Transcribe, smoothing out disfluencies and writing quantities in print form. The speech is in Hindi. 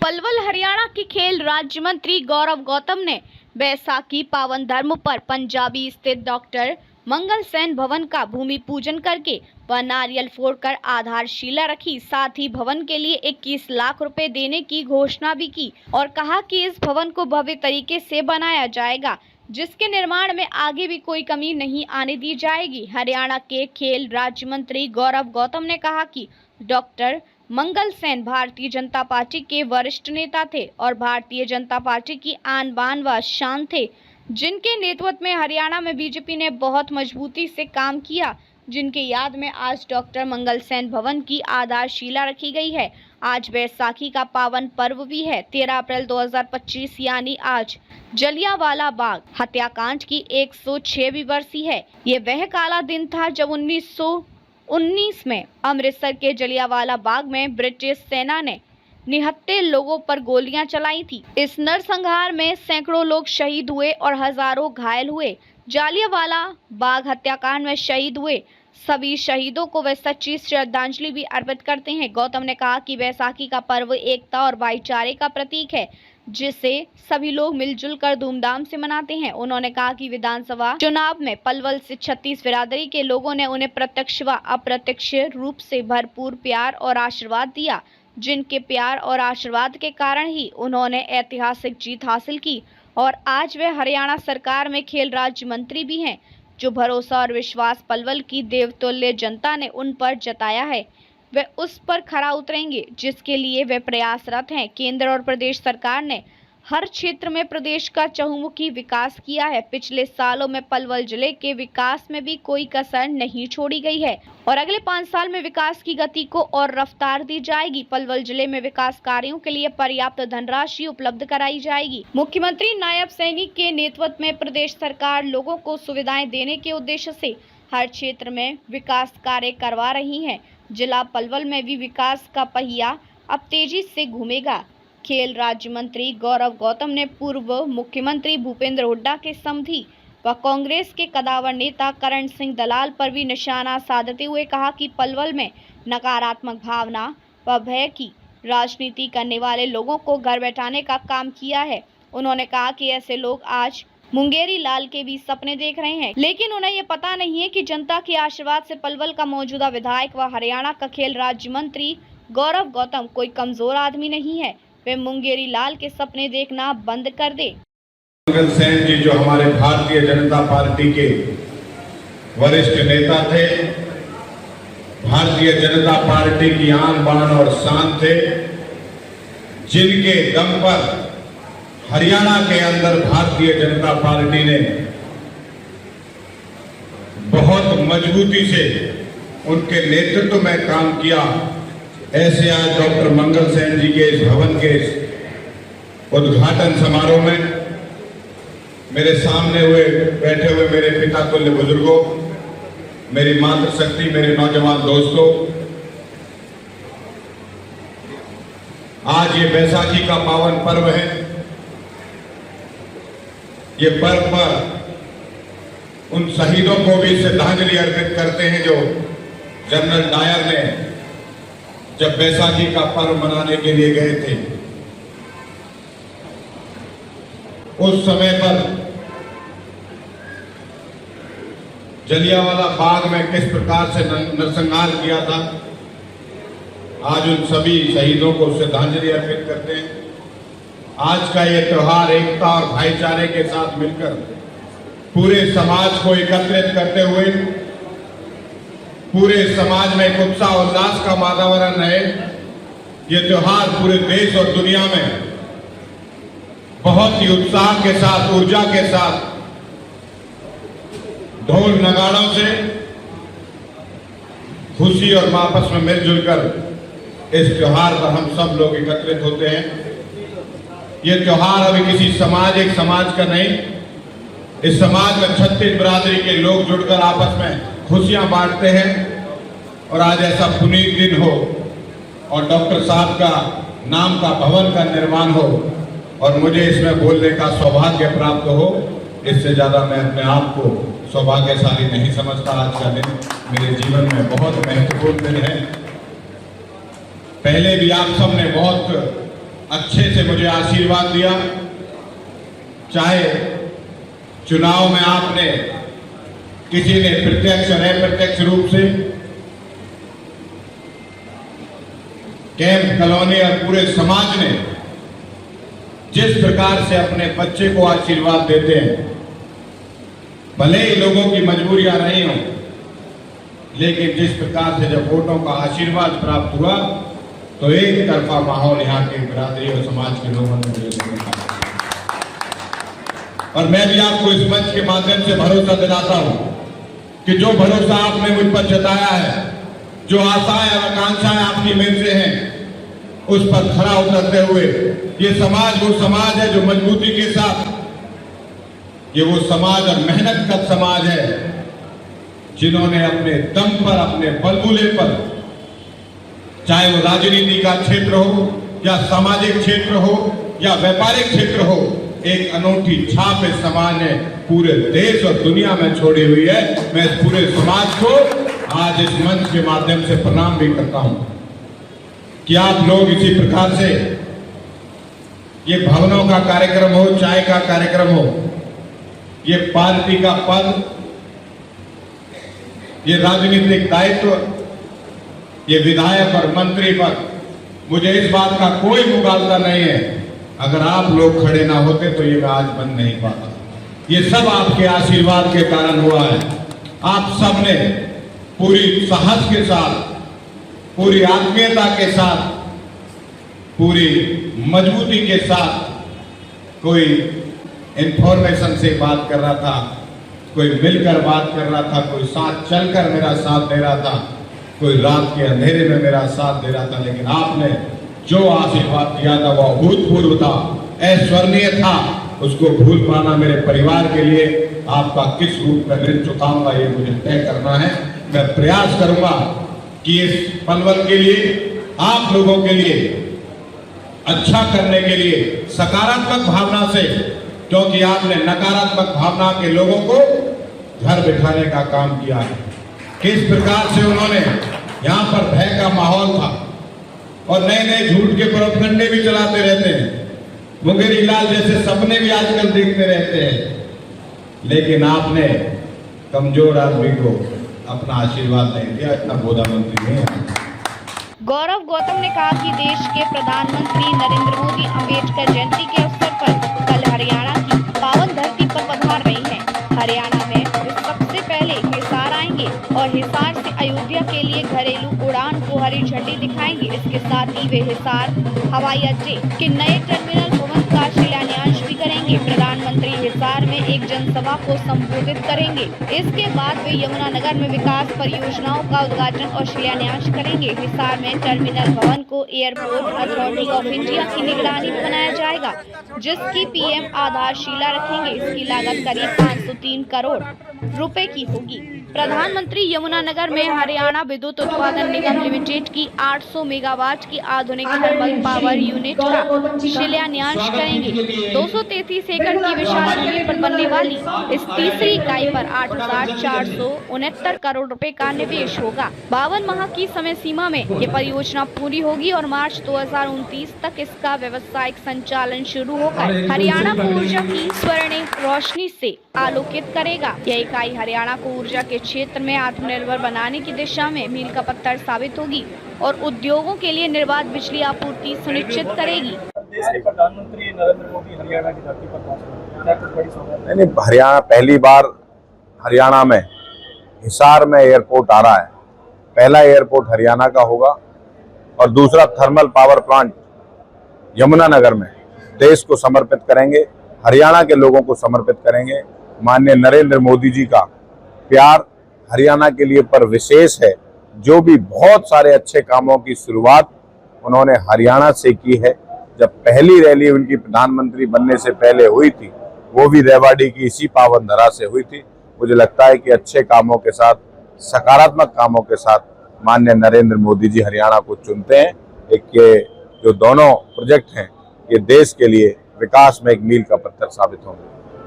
पलवल हरियाणा के खेल राज्य मंत्री गौरव गौतम ने बैसाखी पावन धर्म पर पंजाबी स्थित डॉक्टर मंगल सेन भवन का भूमि पूजन करके व नारियल फोड़कर आधारशिला रखी। साथ ही भवन के लिए 21 लाख रुपए देने की घोषणा भी की और कहा कि इस भवन को भव्य तरीके से बनाया जाएगा, जिसके निर्माण में आगे भी कोई कमी नहीं आने दी जाएगी। हरियाणा के खेल राज्य मंत्री गौरव गौतम ने कहा कि डॉक्टर मंगल सेन भारतीय जनता पार्टी के वरिष्ठ नेता थे और भारतीय जनता पार्टी की आन बान व शान थे, जिनके नेतृत्व में हरियाणा में बीजेपी ने बहुत मजबूती से काम किया, जिनके याद में आज डॉक्टर मंगल सेन भवन की आधारशिला रखी गई है। आज बैसाखी का पावन पर्व भी है। 13 अप्रैल 2025 यानी आज जलियांवाला बाग हत्याकांड की 106वीं बरसी है। ये वह काला दिन था जब 1919 में अमृतसर के जलियांवाला बाग में ब्रिटिश सेना ने निहत्थे लोगों पर गोलियां चलाई थी। इस नरसंहार में सैकड़ों लोग शहीद हुए और हजारों घायल हुए। जलियांवाला बाग हत्याकांड में शहीद हुए सभी शहीदों को वे सच्ची श्रद्धांजलि भी अर्पित करते हैं। गौतम ने कहा कि बैसाखी का पर्व एकता और भाईचारे का प्रतीक है, जिसे सभी लोग मिलजुल कर धूमधाम से मनाते हैं। उन्होंने कहा कि विधानसभा चुनाव में पलवल से 36 बिरादरी के लोगों ने उन्हें प्रत्यक्ष व अप्रत्यक्ष रूप से भरपूर प्यार और आशीर्वाद दिया, जिनके प्यार और आशीर्वाद के कारण ही उन्होंने ऐतिहासिक जीत हासिल की और आज वे हरियाणा सरकार में खेल राज्य मंत्री भी हैं। जो भरोसा और विश्वास पलवल की देवतुल्य जनता ने उन पर जताया है, वे उस पर खरा उतरेंगे, जिसके लिए वे प्रयासरत हैं। केंद्र और प्रदेश सरकार ने हर क्षेत्र में प्रदेश का चहुमुखी विकास किया है। पिछले सालों में पलवल जिले के विकास में भी कोई कसर नहीं छोड़ी गई है और अगले 5 साल में विकास की गति को और रफ्तार दी जाएगी। पलवल जिले में विकास कार्यों के लिए पर्याप्त धनराशि उपलब्ध कराई जाएगी। मुख्यमंत्री नायब सैनिक के नेतृत्व में प्रदेश सरकार लोगों को सुविधाएं देने के उद्देश्य से हर क्षेत्र में विकास कार्य करवा रही है। जिला पलवल में भी विकास का पहिया अब तेजी से घूमेगा। खेल राज्य मंत्री गौरव गौतम ने पूर्व मुख्यमंत्री भूपेंद्र हुड्डा के समधी व कांग्रेस के कदावर नेता करण सिंह दलाल पर भी निशाना साधते हुए कहा कि पलवल में नकारात्मक भावना व भय की राजनीति करने वाले लोगों को घर बैठाने का काम किया है। उन्होंने कहा कि ऐसे लोग आज मुंगेरी लाल के भी सपने देख रहे हैं, लेकिन उन्हें ये पता नहीं है कि जनता के आशीर्वाद से पलवल का मौजूदा विधायक व हरियाणा का खेल राज्य मंत्री गौरव गौतम कोई कमजोर आदमी नहीं है। वे मुंगेरी लाल के सपने देखना बंद कर दे। मंगल सेन जी जो हमारे भारतीय जनता पार्टी के वरिष्ठ नेता थे, भारतीय जनता पार्टी की आन बान और शान थे, जिनके दम पर हरियाणा के अंदर भारतीय जनता पार्टी ने बहुत मजबूती से उनके नेतृत्व में काम किया। ऐसे आज डॉक्टर मंगल सेन जी के इस भवन के उद्घाटन समारोह में मेरे सामने बैठे हुए मेरे पिता तुल्य बुजुर्गों, मेरी मातृशक्ति, मेरे नौजवान दोस्तों, आज ये बैसाखी का पावन पर्व है। ये पर्व पर उन शहीदों को भी श्रद्धांजलि अर्पित करते हैं जो जनरल डायर ने जब बैसाखी का पर्व मनाने के लिए गए थे, उस समय पर जलियांवाला बाग में किस प्रकार से नरसंहार किया था, आज उन सभी शहीदों को श्रद्धांजलि अर्पित करते हैं। आज का ये त्योहार एकता और भाईचारे के साथ मिलकर पूरे समाज को एकत्रित करते हुए पूरे समाज में एक उत्साह उल्लास का वातावरण है। ये त्योहार पूरे देश और दुनिया में बहुत ही उत्साह के साथ, ऊर्जा के साथ, ढोल नगाड़ों से खुशी और आपस में मिलजुल कर इस त्योहार पर हम सब लोग एकत्रित होते हैं। ये त्योहार अभी किसी सामाजिक समाज का नहीं, इस समाज में 36 बिरादरी के लोग जुड़कर आपस में खुशियां बांटते हैं और आज ऐसा पुनीत दिन हो और डॉक्टर साहब का नाम का भवन का निर्माण हो और मुझे इसमें बोलने का सौभाग्य प्राप्त हो, इससे ज्यादा मैं अपने आप को सौभाग्यशाली नहीं समझता। आज का दिन मेरे जीवन में बहुत महत्वपूर्ण दिन है। पहले भी आप सबने बहुत अच्छे से मुझे आशीर्वाद दिया। चाहे चुनाव में आपने किसी ने प्रत्यक्ष और अप्रत्यक्ष रूप से कैंप कॉलोनी और पूरे समाज ने जिस प्रकार से अपने बच्चे को आशीर्वाद देते हैं, भले ही लोगों की मजबूरियां रही हों, लेकिन जिस प्रकार से जब वोटों का आशीर्वाद प्राप्त हुआ तो एक तरफा माहौल यहाँ के बिरादरी और समाज के लोगों ने मुझे देखा। और मैं भी आपको इस मंच के माध्यम से भरोसा दिलाता हूं कि जो भरोसा आपने मुझ पर जताया है, जो आशाएं और आकांक्षाएं आपकी मेरे से हैं, उस पर खरा उतरते हुए ये समाज वो समाज है जो मजबूती के साथ, ये वो समाज और मेहनत का समाज है जिन्होंने अपने दम पर, अपने बलबूते पर, चाहे वो राजनीति का क्षेत्र हो या सामाजिक क्षेत्र हो या व्यापारिक क्षेत्र हो, एक अनूठी छाप इस समाज ने पूरे देश और दुनिया में छोड़ी हुई है। मैं इस पूरे समाज को आज इस मंच के माध्यम से प्रणाम भी करता हूं कि आप लोग इसी प्रकार से ये भवनों का कार्यक्रम हो, चाय का कार्यक्रम हो, ये पार्टी का पद, ये राजनीतिक दायित्व, ये विधायक और मंत्री पद, मुझे इस बात का कोई मुकाबला नहीं है। अगर आप लोग खड़े ना होते तो ये मैं आज बन नहीं पाता। ये सब आपके आशीर्वाद के कारण हुआ है। आप सब ने पूरी साहस के साथ, पूरी आत्मीयता के साथ, पूरी मजबूती के साथ, कोई इंफॉर्मेशन से बात कर रहा था, कोई मिलकर बात कर रहा था, कोई साथ चलकर मेरा साथ दे रहा था, कोई रात के अंधेरे में मेरा साथ दे रहा था, लेकिन आपने जो आशीर्वाद दिया था वह अभूतपूर्व था, ऐश्वर्णीय था। उसको भूल पाना मेरे परिवार के लिए आपका किस रूप में ऋण चुकाऊंगा ये मुझे तय करना है। मैं प्रयास करूंगा कि इस पलवल के लिए, आप लोगों के लिए, अच्छा करने के लिए सकारात्मक भावना से, क्योंकि आपने नकारात्मक भावना के लोगों को घर बिठाने का काम किया है। किस प्रकार से उन्होंने, यहाँ पर भय का माहौल था और नए नए झूठ के प्रोपगंडे भी चलाते रहते हैं, मुंगेरी लाल जैसे सपने भी आजकल देखते रहते हैं, लेकिन आपने कमजोर आदमी को अपना आशीर्वाद नहीं दिया। इतना बोधा मंत्री नहीं है। गौरव गौतम ने कहा कि देश के प्रधानमंत्री नरेंद्र मोदी अम्बेडकर जयंती के अवसर पर कल हरियाणा की पावन धरती पर पधार रहे हैं। हरियाणा में वे सबसे पहले हिसार आएंगे और हिसार से अयोध्या के लिए घरेलू उड़ान को हरी झंडी दिखाएंगे। इसके साथ ही वे हिसार हवाई अड्डे के नए टर्मिनल भवन का शिलान्यास भी करेंगे। प्रधानमंत्री हिसार में एक जनसभा को संबोधित करेंगे। इसके बाद वे यमुनानगर में विकास परियोजनाओं का उद्घाटन और शिलान्यास करेंगे। हिसार में टर्मिनल भवन को एयरपोर्ट अथॉरिटी ऑफ इंडिया की निगरानी में बनाया जाएगा, जिसकी पीएम आधारशिला रखेंगे। इसकी लागत करीब 503 करोड़ रुपए की होगी। प्रधानमंत्री यमुनानगर में हरियाणा विद्युत उत्पादन निगम लिमिटेड की 800 मेगावाट की आधुनिक थर्मल पावर यूनिट का शिलान्यास करेंगे। 233 एकड़ की विशाल भूमि पर बनने वाली इस तीसरी इकाई पर 8,469 करोड़ रुपए का निवेश होगा। 52 माह की समय सीमा में ये परियोजना पूरी होगी और मार्च 2029 तक इसका व्यावसायिक संचालन शुरू होकर हरियाणा को ऊर्जा की स्वर्णिम रोशनी से आलोकित करेगा। यह इकाई हरियाणा को ऊर्जा के क्षेत्र में आत्मनिर्भर बनाने की दिशा में मील का पत्थर साबित होगी और उद्योगों के लिए निर्बाध बिजली आपूर्ति सुनिश्चित करेगी। देश के प्रधानमंत्री नरेंद्र मोदी हरियाणा की धरती पर पहुंचे, क्या कुछ बड़ी सौगात? नहीं, हरियाणा पहली बार हरियाणा में हिसार में एयरपोर्ट आ रहा है। पहला एयरपोर्ट हरियाणा का होगा और दूसरा थर्मल पावर प्लांट यमुनानगर में देश को समर्पित करेंगे, हरियाणा के लोगों को समर्पित करेंगे। माननीय नरेंद्र मोदी जी का प्यार हरियाणा के लिए पर विशेष है। जो भी बहुत सारे अच्छे कामों की शुरुआत उन्होंने हरियाणा से की है। जब पहली रैली उनकी प्रधानमंत्री बनने से पहले हुई थी, वो भी रेवाड़ी की इसी पावन धरा से हुई थी। मुझे लगता है कि अच्छे कामों के साथ, सकारात्मक कामों के साथ माननीय नरेंद्र मोदी जी हरियाणा को चुनते हैं। एक ये जो दोनों प्रोजेक्ट हैं, ये देश के लिए विकास में एक मील का पत्थर साबित होंगे।